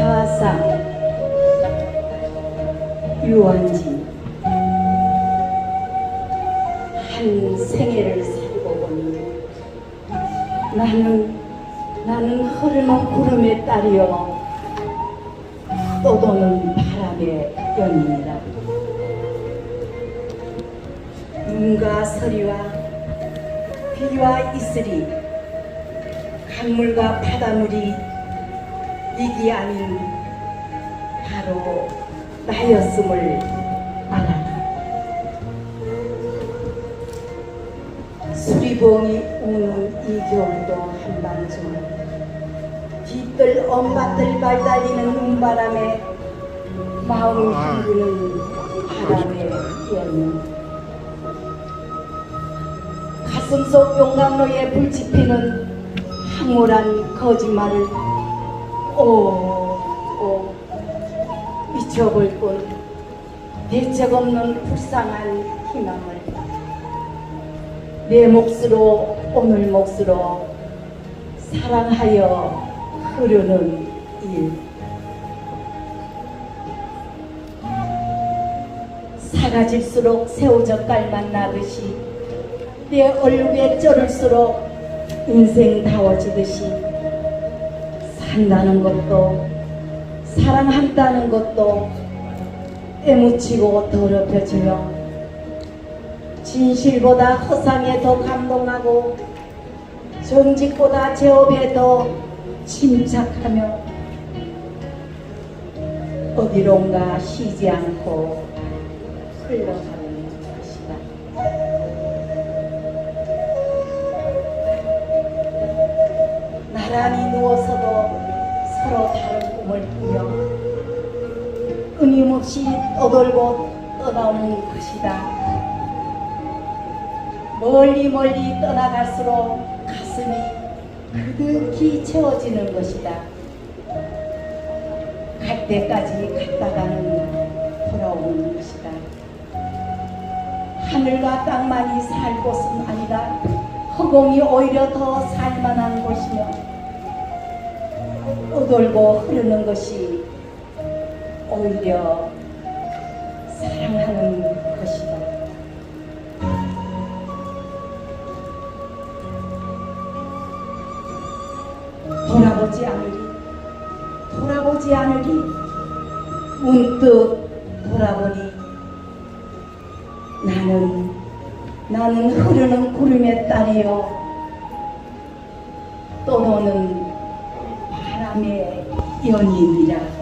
가상 유한진 한 생애를 살고 보니 나는 흐르는 구름의 딸이여 떠도는 바람의 연인이라. 눈과 서리와 비와 이슬이 강물과 바닷물이 이기 아닌 바로 나였음을 알아라. 수리봉이 우는 이 겨울도 한밤중 뒤뜰 엄마들 발달리는 눈바람에 마음을 헹구는 바람의 연인. 가슴속 용광로에 불지피는 황홀한 거짓말을 미쳐볼 뿐 대책 없는 불쌍한 희망을 내 몫으로 오늘 몫으로 사랑하여 흐르는 일. 사가질수록 새우젓갈만 나듯이 내 얼굴에 쩔을수록 인생 다워지듯이 산다는 것도 사랑한다는 것도 때묻히고 더럽혀지며 진실보다 허상에 더 감동하고 정직보다 제업에 더 침착하며 어디론가 쉬지 않고 흘러가는 것이다. 나란히 누워서도 서로 다른 꿈을 꾸며 끊임없이 떠돌고 떠나오는 것이다. 멀리 떠나갈수록 가슴이 그득히 채워지는 것이다. 갈 때까지 갔다가는 돌아오는 것이다. 하늘과 땅만이 살 곳은 아니다. 허공이 오히려 더 살만한 곳이며 떠돌고 흐르는 것이 오히려 사랑하는 것이다. 돌아보지 않으리 문득 돌아보니 나는 흐르는 구름의 딸이여 떠도는 바람의 연인이라.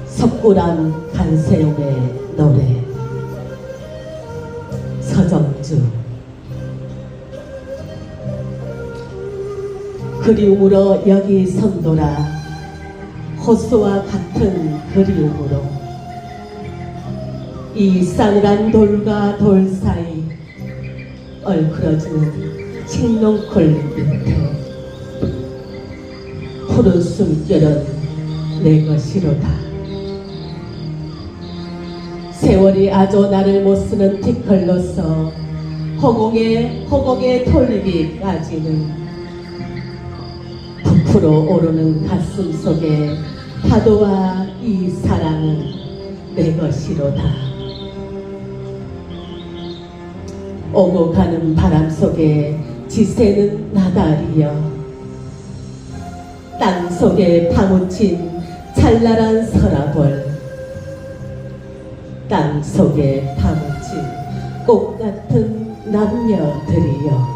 석굴암 간세용의 노래. 서정주. 그리움으로 여기 선도라. 호수와 같은 그리움으로 이 싸늘한 돌과 돌 사이 얼그러지는 칡농쿨 밑에 푸른 숨결은 내 것이로다. 세월이 아주 나를 못쓰는 티끌로서 허공에 털리기까지는 부풀어 오르는 가슴 속에 파도와 이 사랑은 내 것이로다. 오고 가는 바람 속에 지새는 나달이여 땅 속에 파묻힌 찬란한 서라벌, 땅 속에 파묻힌 꽃 같은 남녀들이여.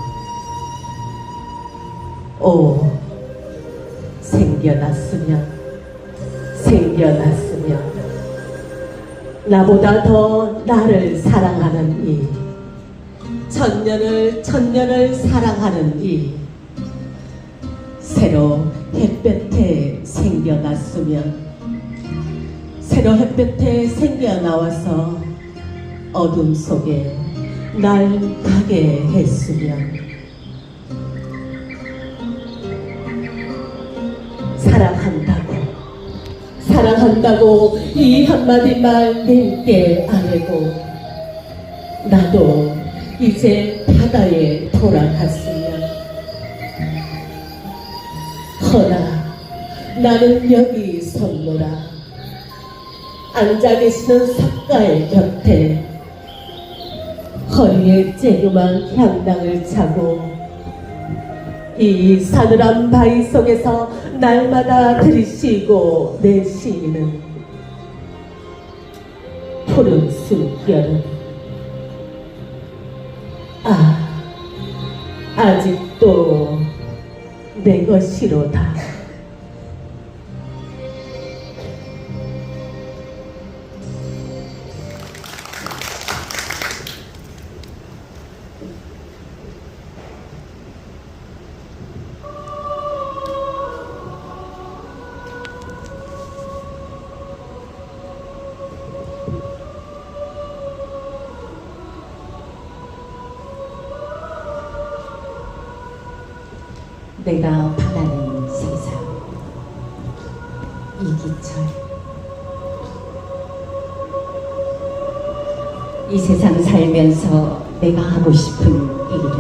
오, 생겨났으면 나보다 더 나를 사랑하는 이, 천년을 사랑하는 이, 새로 햇볕에 생겨났으면 새로 햇볕에 생겨나와서 어둠 속에 날 가게 했으면 사랑한다고 이 한마디 말 내게 안 해도 나도 이제 바다에 돌아갔으면 허나 나는 여기 섰노라 앉아 계시는 석가의 곁에 허리에 쬐그만 향당을 차고 이 사늘한 바위 속에서 날마다 들이쉬고 내쉬는 푸른 숨결은 아직도 내 것이로다. 내가 바라는 세상. 이기철. 이 세상 살면서 내가 하고 싶은 일은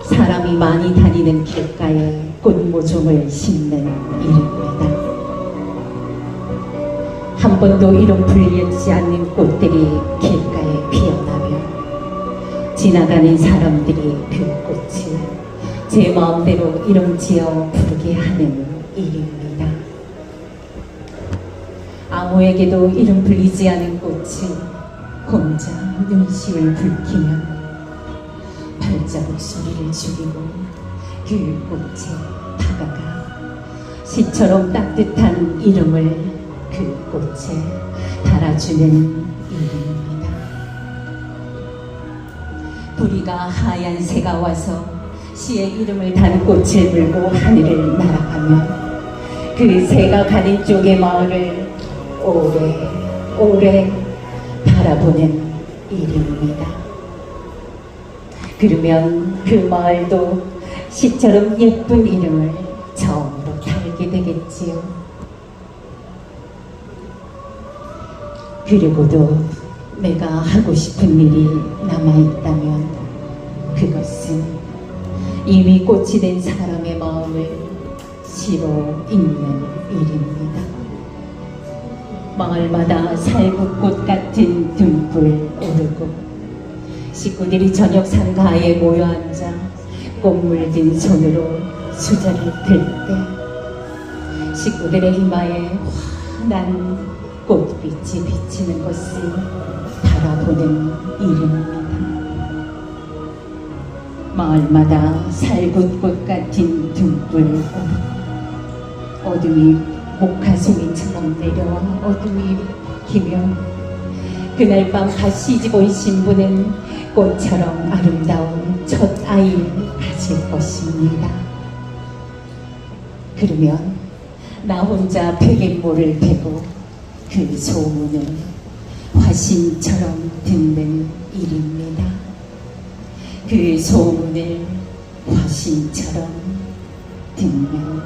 사람이 많이 다니는 길가에 꽃모종을 심는 일입니다. 한 번도 이름 불리지 않는 꽃들이 길가에 피어나며 지나가는 사람들이 그 꽃을 제 마음대로 이름 지어 부르게 하는 일입니다. 아무에게도 이름 불리지 않은 꽃이 혼자 눈시울 붉히며 발자국 소리를 죽이고 그 꽃에 다가가 시처럼 따뜻한 이름을 그 꽃에 달아주는 일입니다. 부리가 하얀 새가 와서 시의 이름을 단 꽃을 물고 하늘을 날아가면 그 새가 가는 쪽의 마을을 오래 바라보는 일입니다. 그러면 그 마을도 시처럼 예쁜 이름을 처음으로 달게 되겠지요. 그리고도 내가 하고 싶은 일이 남아있다면 그것은 이미 꽃이 된 사람의 마음을 시로 읽는 일입니다. 마을마다 살구꽃 같은 등불 오르고 식구들이 저녁 상가에 모여 앉아 꽃 물든 손으로 수저를 들 때 식구들의 이마에 환한 꽃빛이 비치는 것을 바라보는 일입니다. 마을마다 살구꽃 같은 등불 어둠이 목화송이처럼 내려와 어둠이 기며 그날 밤 다시 지고 온 신부는 꽃처럼 아름다운 첫 아이를 가질 것입니다. 그러면 나 혼자 베갯모를 베고 그 소문을 화신처럼 듣는 일입니다. 그 소문을 화신처럼 듣는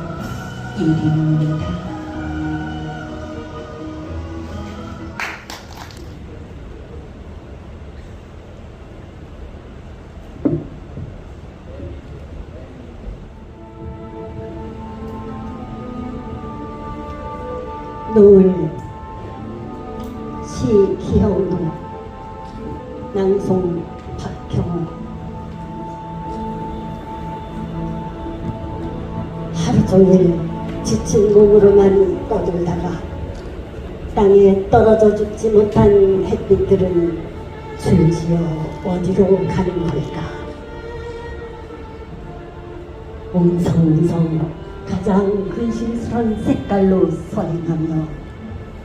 일입니다. 노을 시 기하오도 낭송 박형호. 하루 종일 지친 몸으로만 떠돌다가 땅에 떨어져 죽지 못한 햇빛들은 줄지어 어디로 가는 걸까? 웅성웅성 가장 근심스런 색깔로 서행하며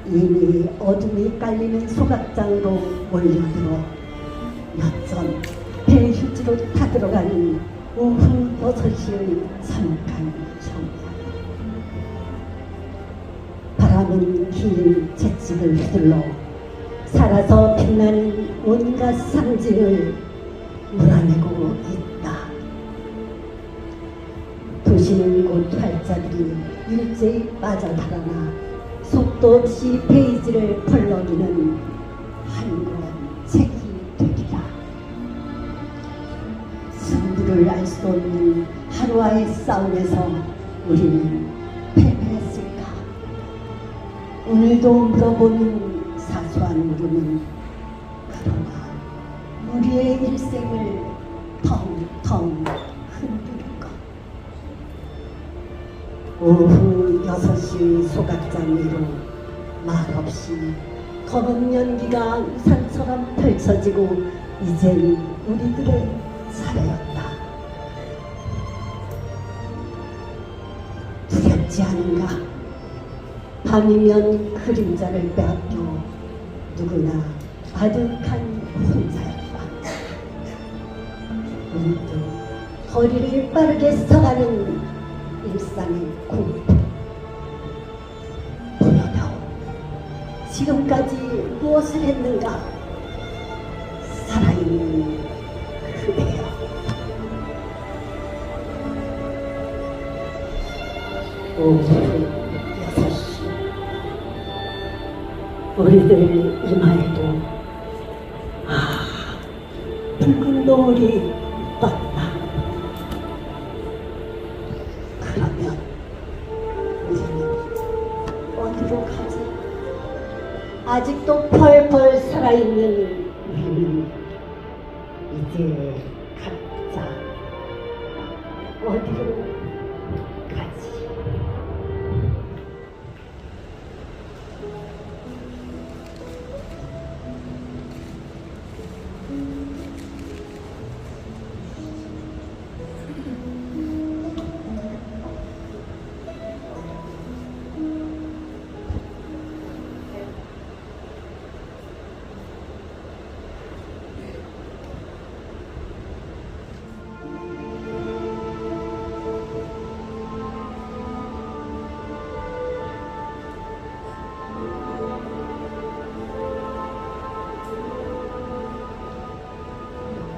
이미 어둠이 깔리는 소각장으로 몰려들어 몇점 배휴지로 타들어가는 우후 버섯이의 잠깐 청년. 바람은 긴 채찍을 휘둘러 살아서 빛나는 온갖 상징을 몰아내고 있다. 도시는 곧 활자들이 일제히 빠져나가나 속도 없이 페이지를 펄럭이는 한 권 책이 되리라. 승부를 알 수 없는 하루와의 싸움에서 우리는 패배했을까? 오늘도 물어보는 사소한 물음은 그러나 우리의 일생을 텅텅 흔들 것. 오후 6시 소각장 위로 말없이 검은 연기가 우산처럼 펼쳐지고 이젠 우리들의 차례였다. 두렵지 않은가? 밤이면 그림자를 빼앗겨 누구나 아득한 혼자였다. 문득 거리를 빠르게 서가는 일상의 공포. 보여다오. 지금까지 무엇을 했는가? 살아있는 그대여. 오후 6시 우리들 이마에도 붉은 노을이 떴다. 그러면 우리는 어디로 가지? 아직도 펄펄 살아있는 우리는 이제 각자 어디로 가지?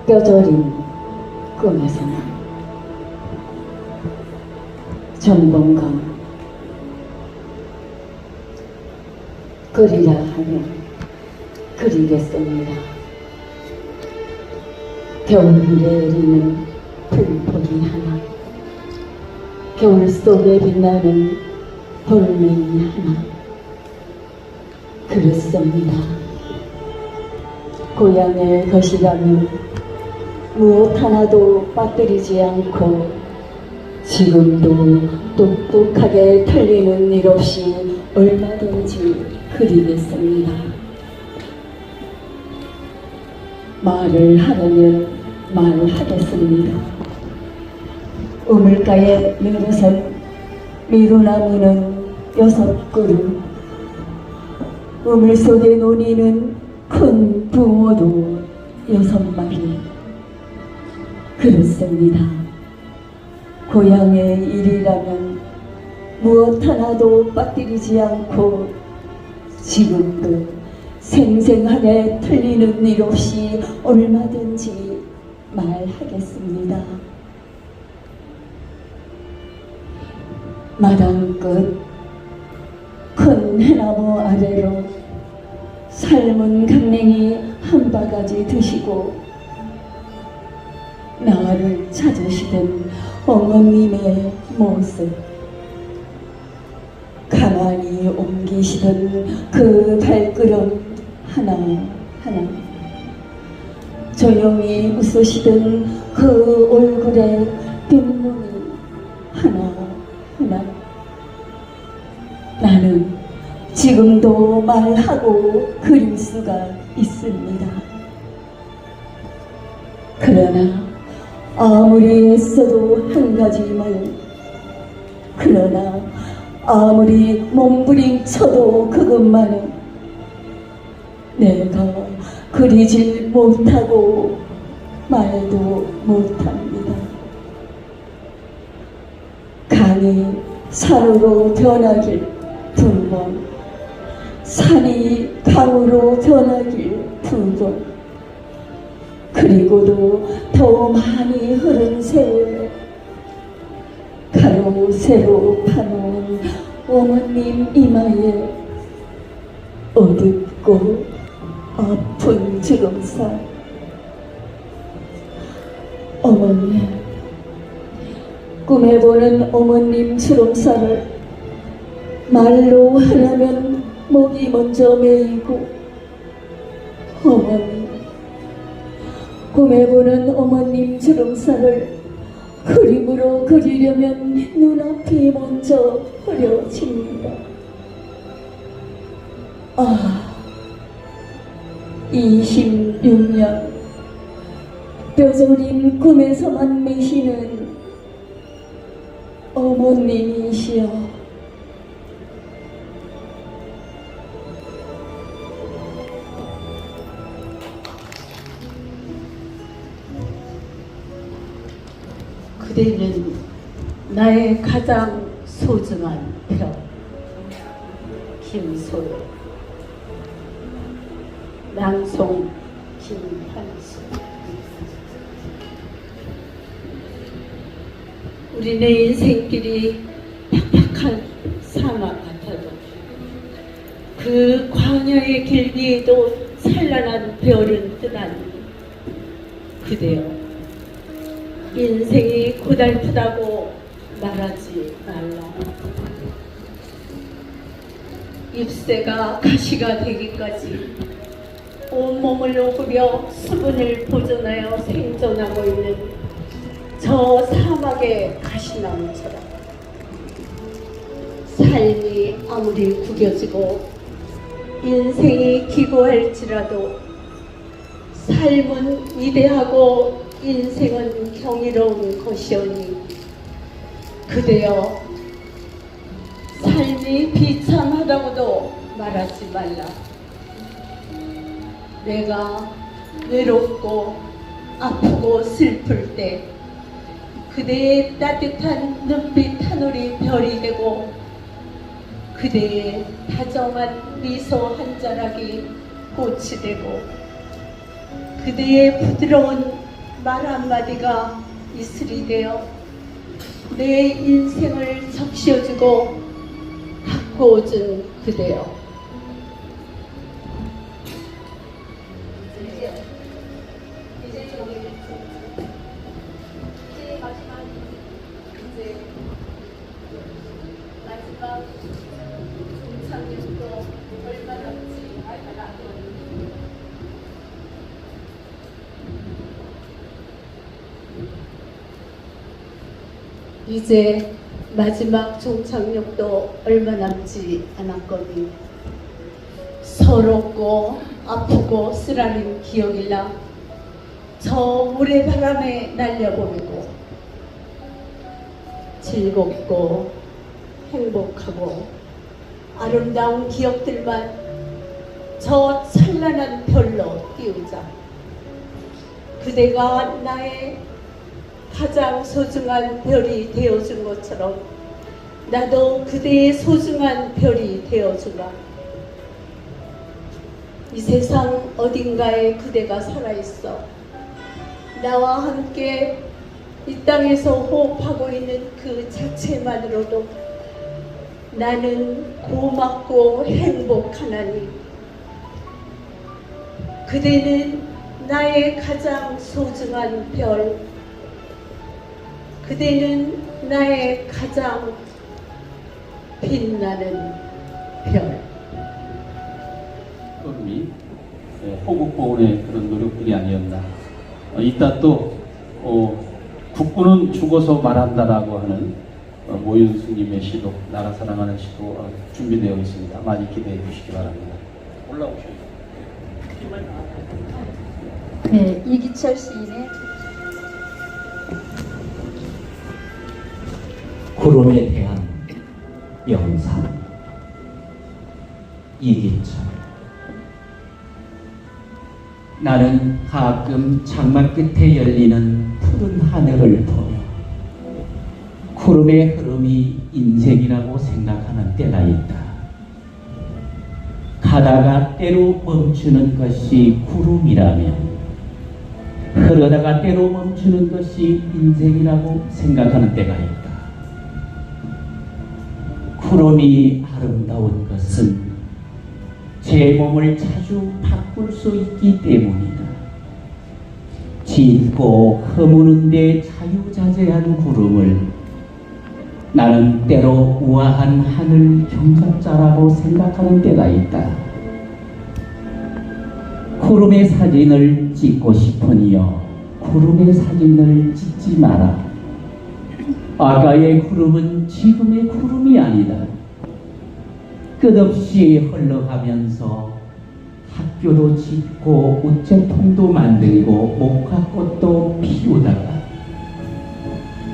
뼈저린 꿈에서는 전봉감 그리라 하면 그리겠습니다. 겨울 내리는 풀포기 하나, 겨울 속에 빛나는 돌멩이 하나, 그렇습니다. 고향의 것이라면 무엇 하나도 빠뜨리지 않고 지금도 똑똑하게 틀리는 일 없이 얼마든지 그리겠습니다. 말을 하려면 말하겠습니다. 우물가에 늘어선 미루나무는 6그루, 우물 속에 논이는 큰 붕어도 6마리. 그렇습니다. 고향의 일이라면 무엇 하나도 빠뜨리지 않고 지금도 생생하게 틀리는 일 없이 얼마든지 말하겠습니다. 마당 끝 큰 해나무 아래로 삶은 강냉이 한 바가지 드시고 나를 찾으시던 어머님의 모습, 가만히 옮기시던 그 발걸음 하나하나, 조용히 웃으시던 그 얼굴에 뒷눈이 하나하나, 나는 지금도 말하고 그릴 수가 있습니다. 그러나 아무리 애써도 한 가지만, 그러나 아무리 몸부림쳐도 그것만은 내가 그리질 못하고 말도 못합니다. 강이 산으로 변하길 2번, 산이 강으로 변하길 2번, 그리고도 더 많이 흐른 세월에 가로 세로 파놓은 어머님 이마에 어둡고 아픈 주름살. 어머니, 꿈에 보는 어머님 주름살을 말로 하려면 목이 먼저 메이고, 어머니, 꿈에 보는 어머님 주름살을 그림으로 그리려면 눈앞이 먼저 흐려집니다. 아, 26년 뼈저린 꿈에서만 매시는 어머님이시여, 그대는 나의 가장 소중한 별. 김소연. 낭송 김한수. 우리네 인생길이 팍팍한 사막 같아도 그 광야의 길 위에도 찬란한 별은 뜨다니, 그대여, 인생이 고달프다고 말하지 말라. 잎새가 가시가 되기까지 온몸을 오그려 수분을 보존하여 생존하고 있는 저 사막의 가시나무처럼 삶이 아무리 구겨지고 인생이 기고할지라도 삶은 위대하고 인생은 경이로운 것이오니, 그대여, 삶이 비참하다고도 말하지 말라. 내가 외롭고 아프고 슬플 때 그대의 따뜻한 눈빛 하늘이 별이 되고, 그대의 다정한 미소 한 자락이 꽃이 되고, 그대의 부드러운 말 한마디가 이슬이 되어 내 인생을 적시어주고 가꾸어준 그대여. 마지막 동창님도 얼마 남지 않았거든요. 이제 마지막 종착역도 얼마 남지 않았거니 서럽고 아프고 쓰라린 기억일라 저 모래바람에 날려보내고 즐겁고 행복하고 아름다운 기억들만 저 찬란한 별로 띄우자. 그대가 나의 가장 소중한 별이 되어준 것처럼 나도 그대의 소중한 별이 되어주마. 이 세상 어딘가에 그대가 살아있어 나와 함께 이 땅에서 호흡하고 있는 그 자체만으로도 나는 고맙고 행복하나니, 그대는 나의 가장 소중한 별, 그대는 나의 가장 빛나는 별. 흐름이 호국보훈의 그런 노력들이 아니었나. 이따 또 국군은 죽어서 말한다라고 하는 모윤수님의 시도, 나라 사랑하는 시도 준비되어 있습니다. 많이 기대해 주시기 바랍니다. 올라오셔요. 네, 이기철 시인의 구름에 대한 영상. 이기철. 나는 가끔 장마 끝에 열리는 푸른 하늘을 보며 구름의 흐름이 인생이라고 생각하는 때가 있다. 가다가 때로 멈추는 것이 구름이라면 흐르다가 때로 멈추는 것이 인생이라고 생각하는 때가 있다. 구름이 아름다운 것은 제 몸을 자주 바꿀 수 있기 때문이다. 짙고 허무는데 자유자재한 구름을 나는 때로 우아한 하늘 경작자라고 생각하는 때가 있다. 구름의 사진을 찍고 싶으니여 구름의 사진을 찍지 마라. 아까의 구름은 지금의 구름이 아니다. 끝없이 흘러가면서 학교도 짓고 우체통도 만들고 목화꽃도 피우다가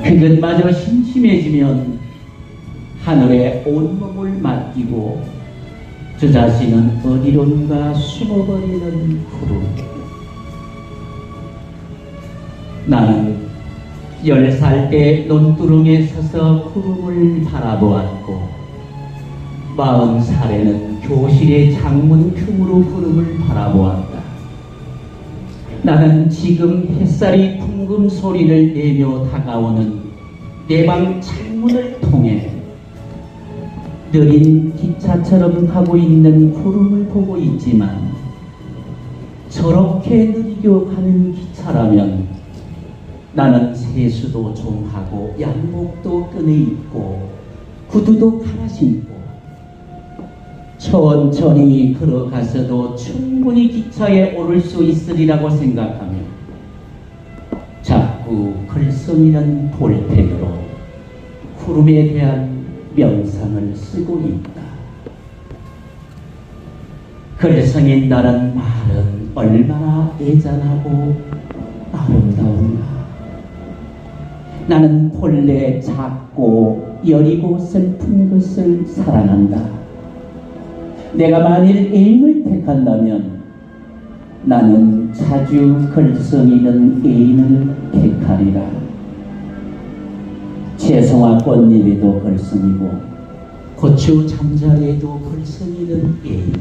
그것마저 심심해지면 하늘에 온몸을 맡기고 저 자신은 어디론가 숨어버리는 구름. 나는 10살 때 논두렁에 서서 구름을 바라보았고 40살에는 교실의 창문 틈으로 구름을 바라보았다. 나는 지금 햇살이 붕금 소리를 내며 다가오는 내 방 창문을 통해 느린 기차처럼 가고 있는 구름을 보고 있지만 저렇게 느리게 가는 기차라면 나는 세수도 좀 하고 양복도 끈에 입고 구두도 갈아 신고 천천히 걸어가서도 충분히 기차에 오를 수 있으리라고 생각하며 자꾸 글썽이는 볼펜으로 구름에 대한 명상을 쓰고 있다. 글썽인다는 말은 얼마나 애잔하고 아름다운가. 나는 본래 작고 여리고 슬픈 것을 사랑한다. 내가 만일 애인을 택한다면 나는 자주 글썽이는 애인을 택하리라. 채송화 꽃잎에도 글썽이고 고추 잠자리에도 글썽이는 애인,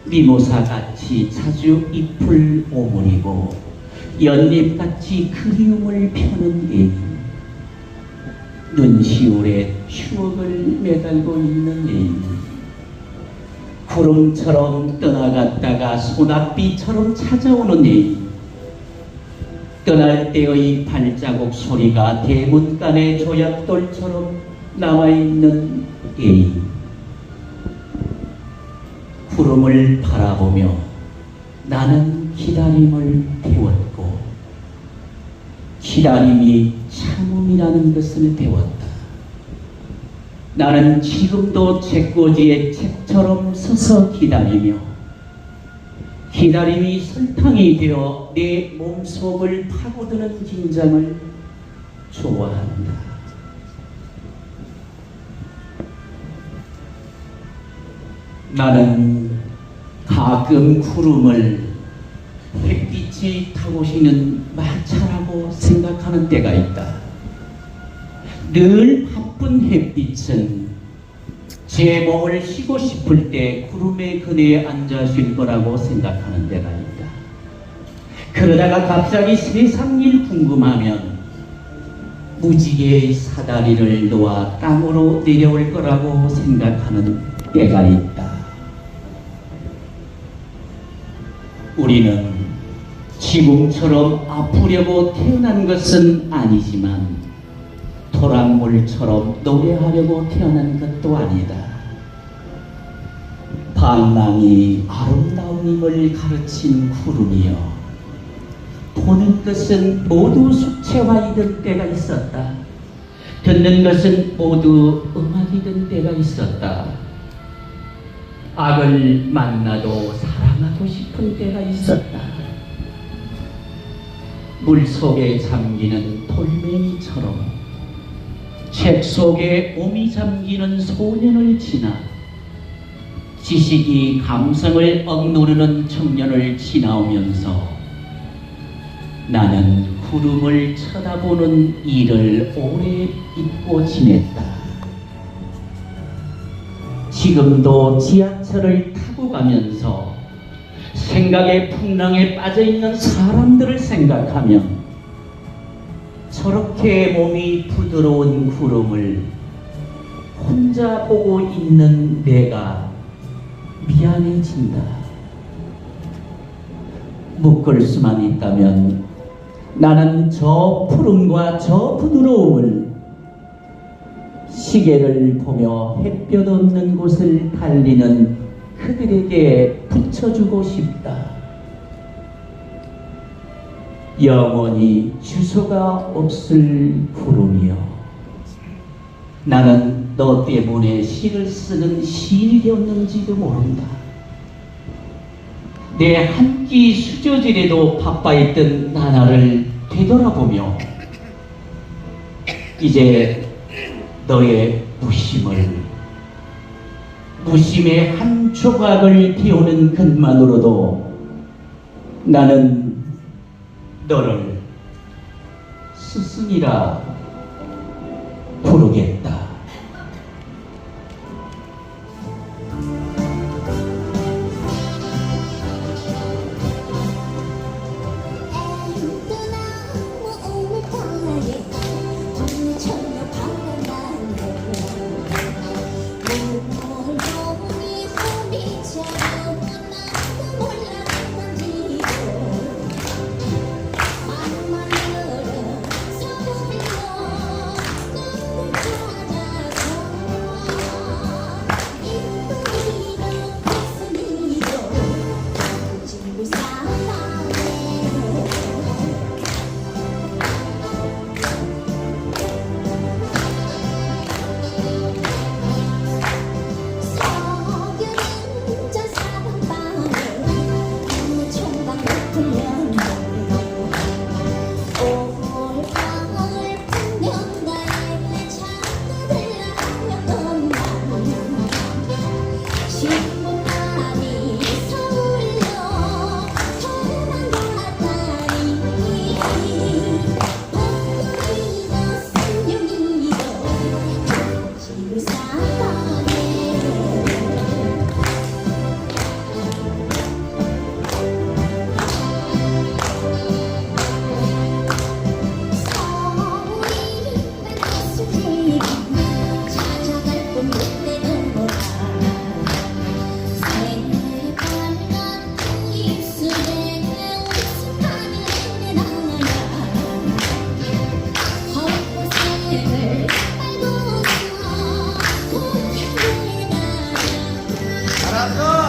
미모사같이 자주 잎을 오므리고 연잎같이 그리움을 펴는 애인, 눈시울에 추억을 매달고 있는 애인, 구름처럼 떠나갔다가 소낙비처럼 찾아오는 애인, 떠날 때의 발자국 소리가 대문간의 조약돌처럼 남아있는 애인. 구름을 바라보며 나는 기다림을 배웠고 기다림이 참음이라는 것을 배웠다. 나는 지금도 책꽂이에 책처럼 서서 기다리며 기다림이 설탕이 되어 내 몸속을 파고드는 긴장을 좋아한다. 나는 가끔 구름을 햇빛이 타고 쉬는 마차라고 생각하는 때가 있다. 늘 바쁜 햇빛은 제 몸을 쉬고 싶을 때 구름의 그네에 앉아 쉴 거라고 생각하는 때가 있다. 그러다가 갑자기 세상 일 궁금하면 무지개의 사다리를 놓아 땅으로 내려올 거라고 생각하는 때가 있다. 우리는 지금처럼 아프려고 태어난 것은 아니지만 토랑물처럼 노래하려고 태어난 것도 아니다. 방랑이 아름다움을 가르친 구름이여, 보는 것은 모두 숙제와 이던 때가 있었다. 듣는 것은 모두 음악이던 때가 있었다. 악을 만나도 사랑하고 싶은 때가 있었다. 물속에 잠기는 돌멩이처럼 책 속에 몸이 잠기는 소년을 지나 지식이 감성을 억누르는 청년을 지나오면서 나는 구름을 쳐다보는 일을 오래 잊고 지냈다. 지금도 지하철을 타고 가면서 생각의 풍랑에 빠져있는 사람들을 생각하면 저렇게 몸이 부드러운 구름을 혼자 보고 있는 내가 미안해진다. 묶을 수만 있다면 나는 저 푸름과 저 부드러움을 시계를 보며 햇볕 없는 곳을 달리는 그들에게 붙여주고 싶다. 영원히 주소가 없을 구름이여, 나는 너 때문에 시를 쓰는 시인이었는지도 모른다. 내 한 끼 수저질에도 바빠있던 나날을 되돌아보며 이제 너의 무심의 한 조각을 비우는 것만으로도 나는 너를 스승이라 부르겠다. 알았어?